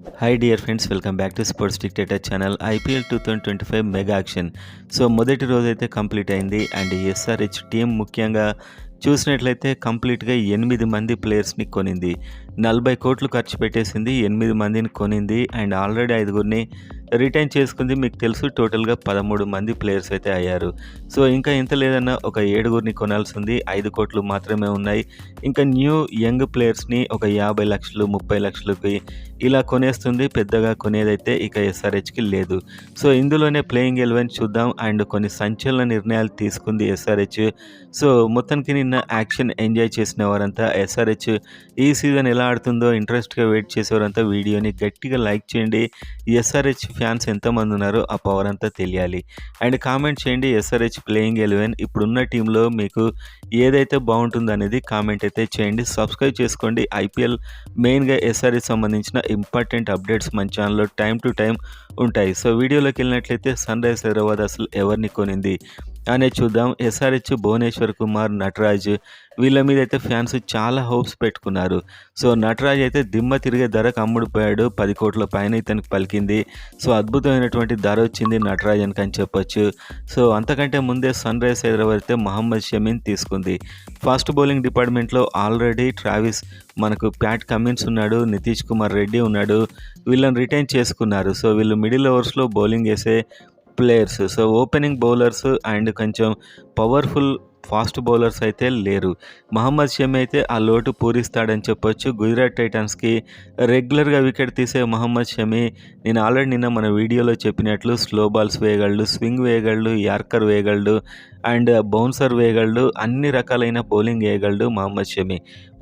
Hi dear friends, welcome back to sports dictator channel. IPL 2025 mega action. So మొదటి రోజైతే complete అయింది. And SRH team ముఖ్యంగా చూసినట్లయితే కంప్లీట్గా 8 మంది ప్లేయర్స్ని కొనింది. 40 కోట్లు ఖర్చు పెట్టేసింది, 8 మందిని కొనింది. అండ్ ఆల్రెడీ 5గురిని రిటైన్ చేసుకుంది. మీకు తెలుసు, టోటల్గా 13 మంది ప్లేయర్స్ అయితే అయ్యారు. సో ఇంకా ఇంత లేదన్నా ఒక 7గురిని కొనాల్సి ఉంది. 5 కోట్లు మాత్రమే ఉన్నాయి. ఇంకా న్యూ యంగ్ ప్లేయర్స్ని ఒక 50 లక్షలు 30 లక్షలకి ఇలా కొనేస్తుంది. పెద్దగా కొనేదైతే ఇక ఎస్ఆర్హెచ్కి లేదు. సో ఇందులోనే ప్లేయింగ్ 11 చూద్దాం. అండ్ కొన్ని సంచలన నిర్ణయాలు తీసుకుంది ఎస్ఆర్హెచ్. సో మొత్తానికి నిన్న యాక్షన్ ఎంజాయ్ చేసిన వారంతా, ఎస్ఆర్హెచ్ ఈ సీజన్ ఎలా ఆడుతుందో ఇంట్రెస్ట్గా వెయిట్ చేసేవారంతా వీడియోని గట్టిగా లైక్ చేయండి. ఎస్ఆర్హెచ్ ఫ్యాన్స్ ఎంతమంది ఉన్నారో ఆ పవర్ అంతా తెలియాలి. అండ్ కామెంట్ చేయండి, ఎస్ఆర్హెచ్ ప్లేయింగ్ 11 ఇప్పుడున్న టీంలో మీకు ఏదైతే బాగుంటుందో అనేది కామెంట్ అయితే చేయండి. సబ్స్క్రైబ్ చేసుకోండి. ఐపీఎల్ మెయిన్గా ఎస్ఆర్హెచ్ సంబంధించిన ఇంపార్టెంట్ అప్డేట్స్ మన ఛానల్లో టైం టు టైం ఉంటాయి. సో వీడియోలోకి వెళ్ళినట్లయితే సన్ రైజర్స్ హైదరాబాద్ అసలు ఎవరిని కొనింది అనేది చూద్దాం. ఎస్ఆర్హెచ్ భువనేశ్వర్ కుమార్, నటరాజ్ వీళ్ళ మీద అయితే ఫ్యాన్స్ చాలా హోప్స్ పెట్టుకున్నారు. సో నటరాజ్ అయితే దిమ్మ తిరిగే ధరకు అమ్ముడుపోయాడు. 10 కోట్ల పైన ఇతనికి పలికింది. సో అద్భుతమైనటువంటి ధర వచ్చింది నటరాజ్ అని చెప్పొచ్చు. సో అంతకంటే ముందే సన్ రైజర్స్ హైదరాబాద్ అయితే మహమ్మద్ షమీని తీసుకుంది. ఫాస్ట్ బౌలింగ్ డిపార్ట్మెంట్లో ఆల్రెడీ ట్రావిస్, మనకు ప్యాట్ కమిన్స్ ఉన్నాడు, నితీష్ కుమార్ రెడ్డి ఉన్నాడు. వీళ్ళని రిటైన్ చేసుకున్నారు. సో వీళ్ళు మిడిల్ ఓవర్స్లో బౌలింగ్ వేసే players. So opening bowlers and కొంచెం పవర్ఫుల్ ఫాస్ట్ బౌలర్స్ అయితే లేరు. మహమ్మద్ షమి అయితే ఆ లోటు పూరిస్తాడని చెప్పొచ్చు. గుజరాత్ టైటన్స్కి రెగ్యులర్గా వికెట్ తీసే మహమ్మద్ షమి, నేను ఆల్రెడీ నిన్న మన వీడియోలో చెప్పినట్లు స్లో బాల్స్ వేయగలడు, స్వింగ్ వేయగలడు, యార్కర్ వేయగలడు అండ్ బౌన్సర్ వేయగలడు. అన్ని రకాలైన బౌలింగ్ వేయగలడు మహమ్మద్ షమి.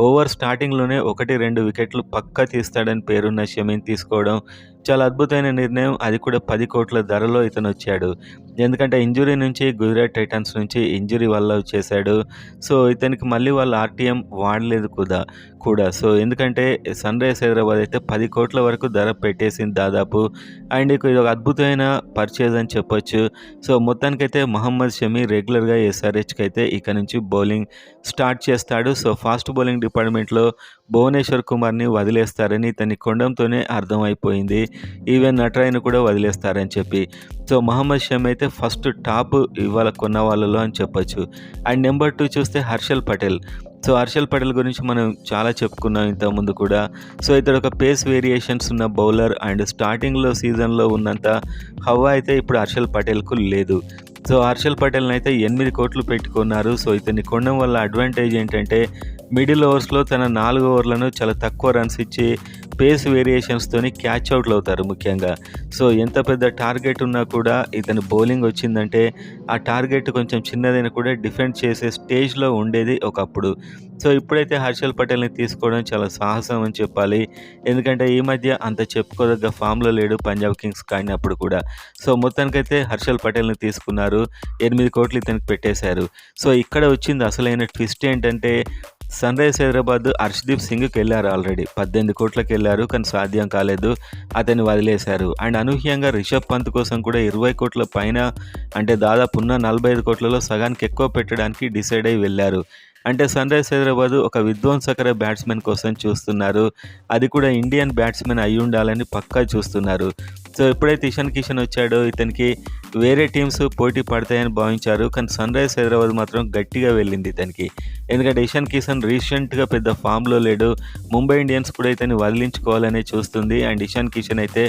ఓవర్ స్టార్టింగ్లోనే 1-2 వికెట్లు పక్కా తీస్తాడని పేరున్న షమిని తీసుకోవడం చాలా అద్భుతమైన నిర్ణయం. అది కూడా 10 కోట్ల ధరలో ఇతను వచ్చాడు. ఎందుకంటే ఇంజురీ నుంచి, గుజరాత్ టైటన్స్ నుంచి ఇంజురీ వల్ల వచ్చేసాడు. సో ఇతనికి మళ్ళీ వాళ్ళు ఆర్టీఎం వాడలేదు కూడా. సో ఎందుకంటే సన్ రైజర్స్ హైదరాబాద్ అయితే 10 కోట్ల వరకు ధర పెట్టేసింది దాదాపు. అండ్ ఇది ఒక అద్భుతమైన పర్చేజ్ అని చెప్పొచ్చు. సో మొత్తానికైతే మహమ్మద్ షమి రెగ్యులర్గా ఎస్ఆర్హెచ్కి అయితే ఇక నుంచి బౌలింగ్ స్టార్ట్ చేస్తాడు. సో ఫాస్ట్ బౌలింగ్ డిపార్ట్మెంట్లో భువనేశ్వర్ కుమార్ని వదిలేస్తారని ఇతని కొండంతోనే అర్థమైపోయింది. ఈవెన్ నటరాయ్ను కూడా వదిలేస్తారని చెప్పి. సో మహమ్మద్ షమి అయితే ఫస్ట్ టాప్ ఇవాళ కొన్న వాళ్ళలో అని చెప్పొచ్చు. అండ్ నెంబర్ 2 చూస్తే హర్షల్ పటేల్. సో హర్షల్ పటేల్ గురించి మనం చాలా చెప్పుకున్నాం ఇంతకుముందు కూడా. సో ఇతడు ఒక పేస్ వేరియేషన్స్ ఉన్న బౌలర్. అండ్ స్టార్టింగ్లో సీజన్లో ఉన్నంత హవా అయితే ఇప్పుడు హర్షల్ పటేల్కు లేదు. సో హర్షల్ పటేల్ని అయితే 8 కోట్లు పెట్టుకున్నారు. సో ఇతన్ని కొనడం వల్ల అడ్వాంటేజ్ ఏంటంటే మిడిల్ ఓవర్స్లో తన 4 ఓవర్లను చాలా తక్కువ రన్స్ ఇచ్చి పేస్ వేరియేషన్స్తోని క్యాచ్ అవుట్లు అవుతారు ముఖ్యంగా. సో ఎంత పెద్ద టార్గెట్ ఉన్నా కూడా ఇతని బౌలింగ్ వచ్చిందంటే ఆ టార్గెట్ కొంచెం చిన్నదైనా కూడా డిఫెండ్ చేసే స్టేజ్లో ఉండేది ఒకప్పుడు. సో ఇప్పుడైతే హర్షల్ పటేల్ని తీసుకోవడం చాలా సాహసం అని చెప్పాలి. ఎందుకంటే ఈ మధ్య అంత చెప్పుకోదగ్గ ఫామ్లో లేడు పంజాబ్ కింగ్స్ కాడినప్పుడు కూడా. సో మొత్తానికైతే హర్షల్ పటేల్ని తీసుకున్నారు. 8 కోట్లు ఇతనికి పెట్టేశారు. సో ఇక్కడ వచ్చింది అసలైన ట్విస్ట్ ఏంటంటే సన్ రైజర్స్ హైదరాబాద్ హర్షదీప్ సింగ్కి వెళ్ళారు. ఆల్రెడీ 18 కోట్లకి వెళ్ళారు, కానీ సాధ్యం కాలేదు. అతన్ని వదిలేశారు. అండ్ అనూహ్యంగా రిషబ్ పంత్ కోసం కూడా 20 కోట్ల పైన, అంటే దాదాపు ఉన్న 45 కోట్లలో సగానికి ఎక్కువ పెట్టడానికి డిసైడ్ అయ్యి వెళ్ళారు. అంటే సన్ రైజర్స్ హైదరాబాద్ ఒక విధ్వంసకర బ్యాట్స్మెన్ కోసం చూస్తున్నారు. అది కూడా ఇండియన్ బ్యాట్స్మెన్ అయి ఉండాలని పక్కా చూస్తున్నారు. సో ఎప్పుడైతే ఇషాన్ కిషన్ వచ్చాడో ఇతనికి వేరే టీమ్స్ పోటీ పడతాయని భావించారు. కానీ సన్ రైజర్స్ హైదరాబాద్ మాత్రం గట్టిగా వెళ్ళింది ఇతనికి. ఎందుకంటే ఇషాన్ కిషన్ రీసెంట్గా పెద్ద ఫామ్లో లేడు. ముంబై ఇండియన్స్ కూడా ఇతన్ని వదిలించుకోవాలని చూస్తుంది. అండ్ ఇషాన్ కిషన్ అయితే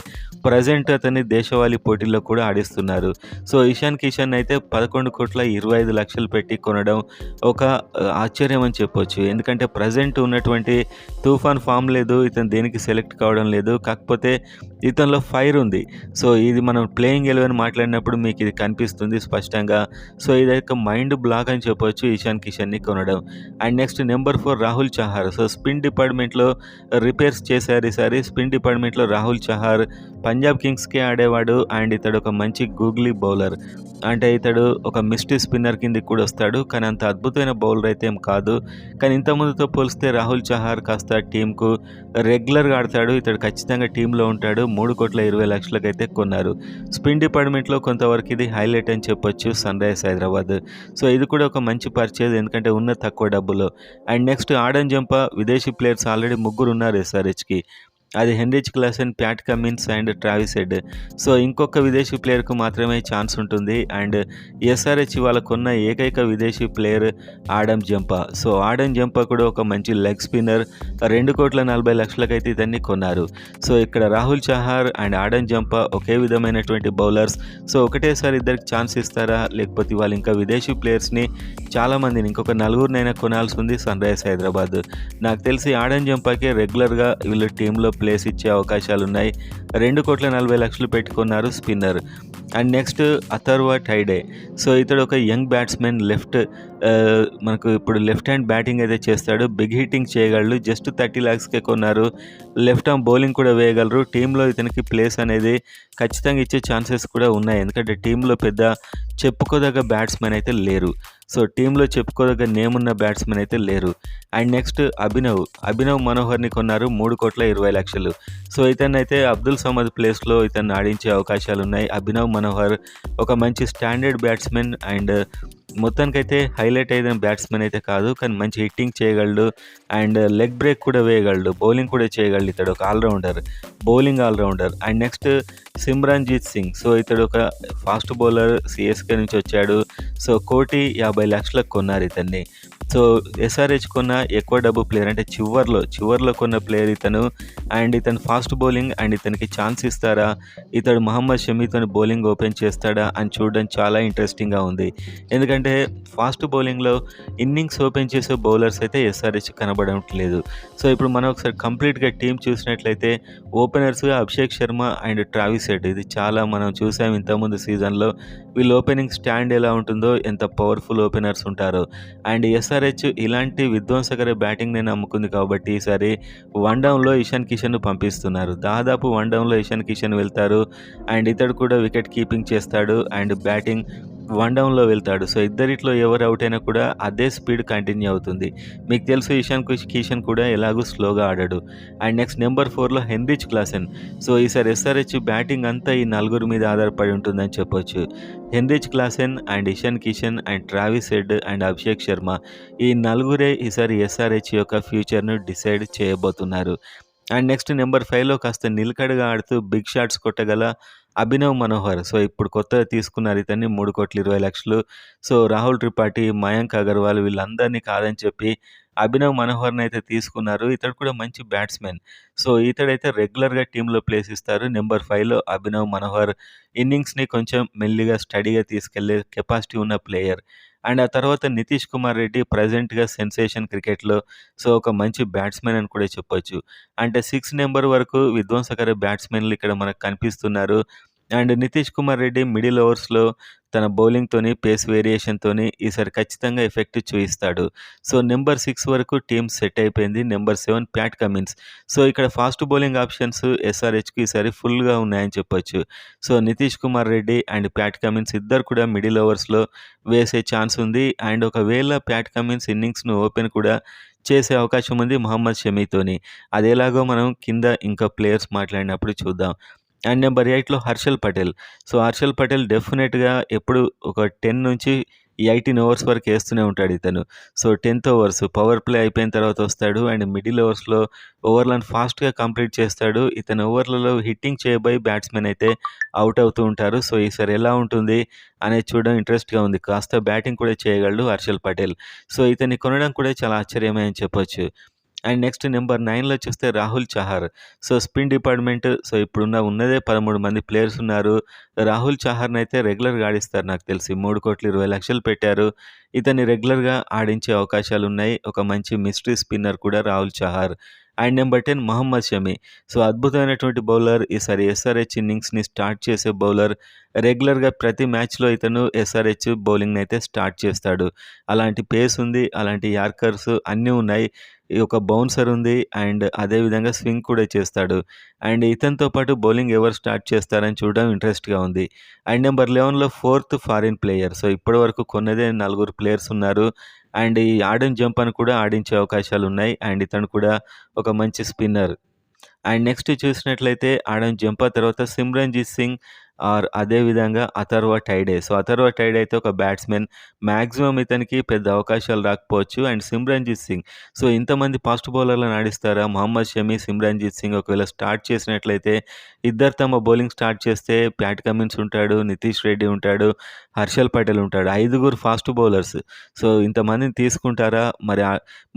ప్రజెంట్ అతన్ని దేశవాళీ పోటీల్లో కూడా ఆడిస్తున్నారు. సో ఇషాన్ కిషన్ అయితే 11 కోట్ల 25 లక్షలు పెట్టి కొనడం ఒక ఆశ్చర్యం అని చెప్పొచ్చు. ఎందుకంటే ప్రజెంట్ ఉన్నటువంటి తుఫాన్ ఫామ్ లేదు, ఇతను దేనికి సెలెక్ట్ కావడం లేదు. కాకపోతే ఇతనిలో ఫైర్ ఉంది. సో ఇది మనం ప్లేయింగ్ 11 మాట్లాడినప్పుడు మీకు ఇది కనిపిస్తుంది స్పష్టంగా. సో ఇదొక మైండ్ బ్లాక్ అని చెప్పొచ్చు ఇషాన్ కిషన్ని కొనడం. And next number 4 Rahul Chahar. So spin డిపార్ట్మెంట్లో రిపేర్స్ చేశారు ఈసారి. స్పిన్ డిపార్ట్మెంట్లో రాహుల్ చహార్ పంజాబ్ కింగ్స్కే ఆడేవాడు. అండ్ ఇతడు ఒక మంచి గూగ్లీ బౌలర్. అంటే ఇతడు ఒక మిస్టీ స్పిన్నర్ కిందకి కూడా వస్తాడు, కానీ అంత అద్భుతమైన బౌలర్ అయితే ఏం కాదు. కానీ ఇంతకుముందుతో పోలిస్తే రాహుల్ చహార్ కాస్త టీంకు రెగ్యులర్గా ఆడతాడు. ఇతడు ఖచ్చితంగా టీంలో ఉంటాడు. 3 కోట్ల 20 లక్షలకైతే కొన్నారు. స్పిన్ డిపార్ట్మెంట్లో కొంతవరకు ఇది హైలైట్ అని చెప్పొచ్చు సన్ రైజర్స్ హైదరాబాద్. సో ఇది కూడా ఒక మంచి పర్చేజ్, ఎందుకంటే ఉన్న తక్కువ డబ్బులో. And next add-on Zampa. విదేశీ ప్లేయర్స్ ఆల్రెడీ 3 ఉన్నారు ఎస్ఆర్హెచ్కి. అది Heinrich Klaasen, Pat Cummins and Travis head. So, ఇంకొక విదేశీ ప్లేయర్‌కు మాత్రమే ఛాన్స్ ఉంటుంది. అండ్ ఎస్ఆర్‌హెచ్ వాళ్ళకున్న ఏకైక విదేశీ player Adam Zampa. So, Adam Zampa కూడా ఒక మంచి లెగ్ స్పిన్నర్. 2,40,00,000కైతే ఇతన్ని కొన్నారు. సో, ఇక్కడ Rahul Chahar and Adam Zampa ఒకే విధమైనటువంటి బౌలర్స్. సో, ఒకటేసారి ఇద్దరికి ఛాన్స్ ఇస్తారా? లేకపోతే వాళ్ళు ఇంకా విదేశీ ప్లేయర్స్‌ని చాలామందిని ఇంకొక నలుగురినైనా కొనాల్సి ఉంది సన్‌రైజర్స్ హైదరాబాద్. నాకు తెలిసి ఆడమ్ జంపాకే రెగ్యులర్‌గా వీళ్ళు టీంలో ప్లేస్ ఇచ్చే అవకాశాలున్నాయి. 2,40,00,000 పెట్టుకున్నారు spinner. And next Atharva Taide. So, ఇతడు ఒక యంగ్ బ్యాట్స్‌మెన్ మనకు ఇప్పుడు లెఫ్ట్ హ్యాండ్ బ్యాటింగ్ అయితే చేస్తాడు. బిగ్ హిట్టింగ్ చేయగలడు. జస్ట్ 30 లాక్స్‌కే కొన్నారు. లెఫ్ట్ ఆర్మ్ బౌలింగ్ కూడా వేయగలరు. టీంలో ఇతనికి ప్లేస్ అనేది ఖచ్చితంగా ఇచ్చే ఛాన్సెస్ కూడా ఉన్నాయి. ఎందుకంటే టీంలో పెద్ద చెప్పుకోదగ్గ బ్యాట్స్‌మెన్ అయితే లేరు. సో, టీంలో చెప్పుకోదగ్గ నేమ్ ఉన్న బ్యాట్స్‌మెన్ అయితే లేరు. అండ్ నెక్స్ట్ అభినవ్ మనోహర్‌ని కొన్నారు 3,20,00,000. సో, ఇతన్నైతే అబ్దుల్ సమద్ ప్లేస్‌లో ఇతన్ని ఆడించే అవకాశాలున్నాయి. అభినవ్ మనోహర్ ఒక మంచి స్టాండర్డ్ బ్యాట్స్‌మెన్ అండ్ మొత్తానికైతే హైలైట్ అయిన బ్యాట్స్‌మెన్ అయితే కాదు. కానీ మంచి హిట్టింగ్ చేయగలడు అండ్ లెగ్ బ్రేక్ కూడా వేయగలడు. బౌలింగ్ కూడా చేయగలడు. ఇతడు ఒక allrounder. Bowling allrounder. And next Simranjeet Singh. So, ఇతడు ఒక ఫాస్ట్ బౌలర్. సీఎస్‌కే నుంచి వచ్చాడు. సో, 1,50,00,000కి కొన్నారు ఇతన్ని. సో, ఎస్ఆర్‌హెచ్ కొన్న ఎక్కువ డబ్బు ప్లేయర్ అంటే చివర్లో కొన్న ప్లేయర్ ఇతను. అండ్ ఇతను ఫాస్ట్ బౌలింగ్ అండ్ ఇతనికి ఛాన్స్ ఇస్తారా? ఇతడు మహమ్మద్ షమీతోని బౌలింగ్ ఓపెన్ చేస్తాడా అని చూడడం చాలా ఇంట్రెస్టింగ్‌గా ఉంది. ఎందుకంటే ఫాస్ట్ బౌలింగ్‌లో ఇన్నింగ్స్ ఓపెన్ చేసే బౌలర్స్ అయితే ఎస్ఆర్‌హెచ్ కనబడట్లేదు. సో, ఇప్పుడు మనం ఒకసారి కంప్లీట్‌గా టీమ్ చూసినట్లయితే ఓపెనర్స్‌గా Abhishek Sharma and Travis Head. ఇది చాలా మనం చూసాం ఇంతకుముందు సీజన్‌లో. వీళ్ళ ఓపెనింగ్ స్టాండ్ ఎలా ఉంటుందో, ఎంత పవర్‌ఫుల్ ఓపెనర్స్ ఉంటారో. అండ్ ఎస్ఆర్‌హెచ్ ఇలాంటి విధ్వంసకర బ్యాటింగ్‌ని నమ్ముకుంది కాబట్టి ఈసారి వన్ డౌన్‌లో ఇషాన్ కిషన్‌ను పంపిస్తున్నారు. దాదాపు వన్ డౌన్‌లో ఇషాన్ కిషన్ వెళ్తారు. అండ్ ఇతడు కూడా వికెట్ కీపింగ్ చేస్తాడు అండ్ బ్యాటింగ్ వన్ డౌన్‌లో వెళ్తాడు. సో, ఇద్దరిట్లో ఎవరు అవుట్ అయినా కూడా అదే స్పీడ్ కంటిన్యూ అవుతుంది. మీకు తెలుసు కిషన్ కూడా ఎలాగూ స్లోగా ఆడడు. అండ్ నెక్స్ట్ నెంబర్ 4లో హెన్రిచ్ క్లాసెన్. సో, ఈసారి ఎస్ఆర్‌హెచ్ బ్యాటింగ్ అంతా ఈ నలుగురి మీద ఆధారపడి ఉంటుందని చెప్పొచ్చు. Heinrich Klaasen and Ishan Kishan and Travis Head and Abhishek Sharma. ఈ నలుగురే ఈసారి ఎస్ఆర్‌హెచ్ యొక్క ఫ్యూచర్‌ను డిసైడ్ చేయబోతున్నారు. అండ్ నెక్స్ట్ నెంబర్ 5లో కాస్త నిలకడగా ఆడుతూ బిగ్ షాట్స్ కొట్టగల అభినవ్ మనోహర్. సో, ఇప్పుడు కొత్తగా తీసుకున్నారు ఇతన్ని 3,20,00,000. సో, రాహుల్ త్రిపాఠి, మయాంక్ అగర్వాల్ వీళ్ళందరినీ కాదని చెప్పి అభినవ్ మనోహర్‌నైతే తీసుకున్నారు. ఇతడు కూడా మంచి బ్యాట్స్‌మెన్. సో, ఇతడైతే రెగ్యులర్‌గా టీమ్‌లో ప్లేస్ ఇస్తారు. నెంబర్ 5లో అభినవ్ మనోహర్ ఇన్నింగ్స్‌ని కొంచెం మెల్లిగా స్టడీగా తీసుకెళ్లే కెపాసిటీ ఉన్న ప్లేయర్. అండ్ ఆ తర్వాత నితీష్ కుమార్ రెడ్డి ప్రెజెంట్‌గా సెన్సేషన్ క్రికెట్‌లో. సో, ఒక మంచి బ్యాట్స్‌మెన్ అని కూడా చెప్పొచ్చు. అంటే 6 నెంబర్ వరకు విధ్వంసకర బ్యాట్స్‌మెన్‌లు ఇక్కడ మనకు కనిపిస్తున్నారు. అండ్ నితీష్ కుమార్ రెడ్డి మిడిల్ ఓవర్స్‌లో తన బౌలింగ్‌తోని, పేస్ వేరియేషన్‌తోని ఈసారి ఖచ్చితంగా ఎఫెక్ట్ చూయిస్తాడు. సో, నెంబర్ 6 వరకు టీమ్ సెట్ అయిపోయింది. Number 7 Pat Cummins. సో, ఇక్కడ ఫాస్ట్ బౌలింగ్ ఆప్షన్స్ ఎస్ఆర్‌హెచ్‌కి ఈసారి ఫుల్‌గా ఉన్నాయని చెప్పొచ్చు. So, Nitish Kumar Reddy and Pat Cummins ఇద్దరు కూడా మిడిల్ ఓవర్స్‌లో వేసే ఛాన్స్ ఉంది. అండ్ ఒకవేళ ప్యాట్ కమిన్స్ ఇన్నింగ్స్‌ను ఓపెన్ కూడా చేసే అవకాశం ఉంది మహమ్మద్ షమీతోని. అదెలాగో మనం కింద ఇంకా ప్లేయర్స్ మాట్లాడినప్పుడు చూద్దాం. అండ్ నెంబర్ 8లో హర్షల్ పటేల్. సో, హర్షల్ పటేల్ డెఫినెట్‌గా ఎప్పుడు ఒక 10-18 ఓవర్స్ వరకు ఏస్తూనే ఉంటాడు ఇతను. సో, 10థ్ ఓవర్స్ పవర్ ప్లే అయిపోయిన తర్వాత వస్తాడు. అండ్ మిడిల్ ఓవర్స్‌లో ఓవర్లను ఫాస్ట్‌గా కంప్లీట్ చేస్తాడు. ఇతని ఓవర్లలో హిట్టింగ్ చేయబోయి బ్యాట్స్‌మెన్ అయితే అవుట్ అవుతూ ఉంటారు. సో, ఈసారి ఎలా ఉంటుంది అనేది చూడడం ఇంట్రెస్ట్‌గా ఉంది. కాస్త బ్యాటింగ్ కూడా చేయగలడు హర్షల్ పటేల్. సో, ఇతన్ని కొనడం కూడా చాలా ఆశ్చర్యమే అని చెప్పొచ్చు. అండ్ నెక్స్ట్ నెంబర్ 9లో చూస్తే Rahul Chahar. So, spin department. So, ఉన్నదే 13 మంది ప్లేయర్స్ ఉన్నారు. రాహుల్ చహార్‌నైతే రెగ్యులర్‌గా ఆడిస్తారు నాకు తెలిసి. 3,20,00,000 పెట్టారు. ఇతన్ని రెగ్యులర్‌గా ఆడించే అవకాశాలున్నాయి. ఒక మంచి మిస్టరీ స్పిన్నర్ కూడా Rahul Chahar. And number 10 Mohammed Shami. So, అద్భుతమైనటువంటి బౌలర్. ఈసారి ఎస్ఆర్‌హెచ్ ఇన్నింగ్స్‌ని స్టార్ట్ చేసే బౌలర్. రెగ్యులర్‌గా ప్రతి మ్యాచ్‌లో ఇతను ఎస్ఆర్‌హెచ్ బౌలింగ్‌నైతే స్టార్ట్ చేస్తాడు. అలాంటి పేస్ ఉంది. అలాంటి యార్కర్స్ అన్నీ ఉన్నాయి. ఈ ఒక బౌన్సర్ ఉంది. అండ్ అదే విధంగా స్వింగ్ కూడా చేస్తాడు. అండ్ ఇతనితో పాటు బౌలింగ్ ఎవరు స్టార్ట్ చేస్తారని చూడడం ఇంట్రెస్ట్‌గా ఉంది. అండ్ నెంబర్ 11లో ఫోర్త్ ఫారిన్ ప్లేయర్. సో, ఇప్పటివరకు కొన్నదే నలుగురు ప్లేయర్స్ ఉన్నారు. అండ్ ఈ ఆడమ్ జంపాను కూడా ఆడించే అవకాశాలున్నాయి. అండ్ ఇతను కూడా ఒక మంచి స్పిన్నర్. అండ్ నెక్స్ట్ చూసినట్లయితే ఆడమ్ జంపా తర్వాత సిమ్రన్‌జీత్ సింగ్ ఆర్ అదే విధంగా అథర్వ టైడే. సో, అథర్వ టైడే అయితే ఒక బ్యాట్స్‌మెన్. మాక్సిమం ఇతనికి పెద్ద అవకాశాలు రాకపోవచ్చు. అండ్ సిమ్రన్‌జిత్ సింగ్. సో, ఇంతమంది ఫాస్ట్ బౌలర్‌లను ఆడిస్తారా? మహమ్మద్ షమి, సిమ్రన్‌జిత్ సింగ్ ఒకవేళ స్టార్ట్ చేసినట్లయితే ఇద్దరు తమ బౌలింగ్ స్టార్ట్ చేస్తే ప్యాట్ కమిన్స్ ఉంటాడు, నితీష్ రెడ్డి ఉంటాడు, హర్షల్ పటేల్ ఉంటాడు. ఐదుగురు ఫాస్ట్ బౌలర్స్. సో, ఇంతమందిని తీసుకుంటారా? మరి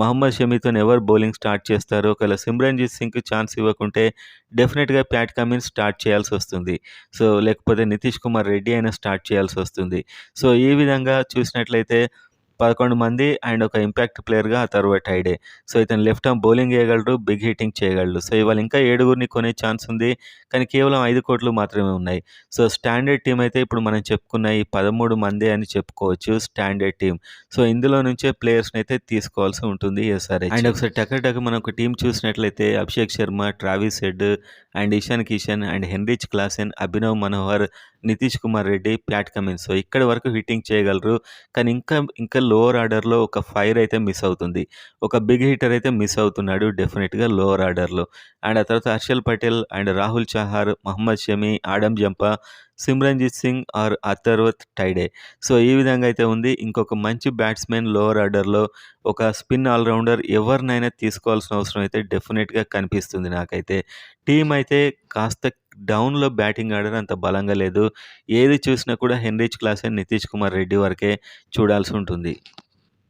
మహమ్మద్ షమీతోని ఎవరు బౌలింగ్ స్టార్ట్ చేస్తారు? ఒకవేళ సిమ్రన్‌జిత్ సింగ్‌కి ఛాన్స్ ఇవ్వకుంటే డెఫినిట్‌గా ప్యాట్ కమిన్స్ స్టార్ట్ చేయాల్సొస్తుంది. సో, లేకపోతే నితీష్ కుమార్ రెడ్డి అయినా స్టార్ట్ చేయాల్సొస్తుంది. సో, ఈ విధంగా చూసినట్లయితే 11 మంది అండ్ ఒక ఇంపాక్ట్ ప్లేయర్‌గా ఆ తర్వాత టైడే. సో, ఇతను లెఫ్ట్ ఆర్మ్ బౌలింగ్ ఏయగలడు, బిగ్ హిట్టింగ్ చేయగలడు. సో, ఇవాళ ఇంకా ఏడుగురిని కొనే ఛాన్స్ ఉంది. కానీ కేవలం 5,00,00,000 మాత్రమే ఉన్నాయి. సో, స్టాండర్డ్ టీమ్ అయితే ఇప్పుడు మనం చెప్పుకున్న ఈ 13 మందే అని చెప్పుకోవచ్చు స్టాండర్డ్ టీమ్. సో, ఇందులో నుంచే ప్లేయర్స్‌నైతే తీసుకోవాల్సి ఉంటుంది ఎస్ఆర్‌హెచ్. అండ్ ఒకసారి టక మనం ఒక టీమ్ చూసినట్లయితే Abhishek Sharma, Travis Head and Ishan Kishan and Heinrich Klaasen, Abhinav Manohar, Nitish Kumar Reddy, Pat Cummins. So, ఇక్కడి వరకు హిట్టింగ్ చేయగలరు. కానీ ఇంకా లోవర్ ఆర్డర్‌లో ఒక ఫైర్ అయితే మిస్ అవుతుంది. ఒక బిగ్ హిట్టర్ అయితే మిస్ అవుతున్నాడు డెఫినిట్‌గా లోవర్ ఆర్డర్‌లో. అండ్ ఆ తర్వాత Harshal Patel and Rahul Chahar, Mohammed Shami, Adam Zampa, Simranjit Singh or అథర్వత్ టైడే. సో, ఈ విధంగా అయితే ఉంది. ఇంకొక మంచి బ్యాట్స్‌మెన్ లోవర్ ఆర్డర్‌లో ఒక స్పిన్ ఆల్‌రౌండర్ ఎవరినైనా తీసుకోవాల్సిన అవసరం అయితే డెఫినిట్‌గా కనిపిస్తుంది నాకైతే. టీమ్ అయితే కాస్త డౌన్‌లో బ్యాటింగ్ ఆర్డర్ అంత బలంగా లేదు. ఏది చూసినా కూడా హెన్రిచ్ క్లాసెన్, నితీష్ కుమార్ రెడ్డి వరకే చూడాల్సుంటుంది.